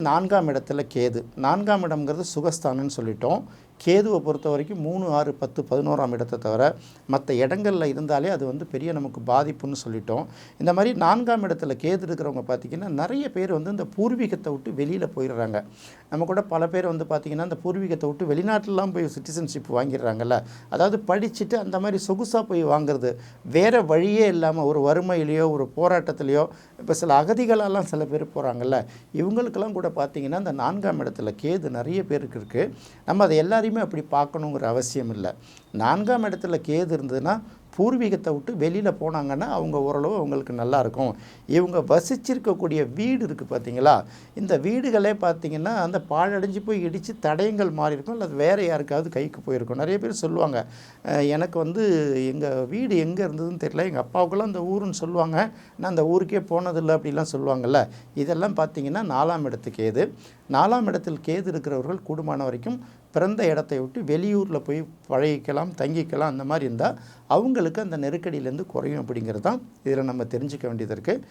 4ஆம் இடத்துல கேது. 4ஆம் இடம்ங்கிறது சுகஸ்தானம்னு சொல்லிட்டோம். கேதுவை பொறுத்த வரைக்கும் 3, 6, 10, 11ஆம் இடத்தை தவிர மற்ற இடங்களில் இருந்தாலே அது பெரிய நமக்கு பாதிப்புன்னு சொல்லிட்டோம். இந்த மாதிரி 4ஆம் இடத்துல கேது இருக்கிறவங்க பார்த்திங்கன்னா நிறைய பேர் இந்த பூர்வீகத்தை விட்டு வெளியில் போயிடுறாங்க. நம்ம கூட பல பேர் பார்த்திங்கன்னா இந்த பூர்வீகத்தை விட்டு வெளிநாட்டிலலாம் போய் சிட்டிசன்ஷிப் வாங்கிடுறாங்கல்ல. அதாவது படிச்சுட்டு அந்த மாதிரி சொகுசாக போய் வாங்குறது, வேறு வழியே இல்லாமல் ஒரு வறுமையிலையோ ஒரு போராட்டத்திலையோ இப்போ சில அகதிகளெல்லாம் சில பேர் போகிறாங்கல்ல, இவங்களுக்கெல்லாம் கூட பார்த்திங்கன்னா இந்த 4ஆம் இடத்துல கேது நிறைய பேருக்கு இருக்குது. நம்ம அதை எல்லாரையுமே அப்படி பார்க்கணுங்கிற அவசியம் இல்லை. 4ஆம் இடத்துல கேது இருந்ததுன்னா பூர்வீகத்தை விட்டு வெளியில் போனாங்கன்னா அவங்க ஓரளவு அவங்களுக்கு நல்லாயிருக்கும். இவங்க வசிச்சிருக்கக்கூடிய வீடு இருக்குது பார்த்திங்களா, இந்த வீடுகளே பார்த்திங்கன்னா அந்த பாழடைஞ்சு போய் இடித்து தடயங்கள் மாறி இருக்கும், அல்லது வேறு யாருக்காவது கைக்கு போயிருக்கும். நிறைய பேர் சொல்லுவாங்க, எனக்கு எங்கள் வீடு எங்கே இருந்ததுன்னு தெரியல, எங்கள் அப்பாவுக்கெல்லாம் அந்த ஊருன்னு சொல்லுவாங்க, நான் அந்த ஊருக்கே போனதில்லை அப்படிலாம் சொல்லுவாங்கள்ல. இதெல்லாம் பார்த்திங்கன்னா 4ஆம் இடத்துக்கு கேது. 4ஆம் இடத்தில் கேது இருக்கிறவர்கள் கூடுமான வரைக்கும் பிறந்த இடத்தை விட்டு வெளியூரில் போய் பழகிக்கலாம், தங்கிக்கலாம். அந்த மாதிரி இருந்தால் அவங்களுக்கு அந்த நெருக்கடியிலேருந்து குறையும் அப்படிங்கிறது தான் இதில் நம்ம தெரிஞ்சுக்க வேண்டியது இருக்குது.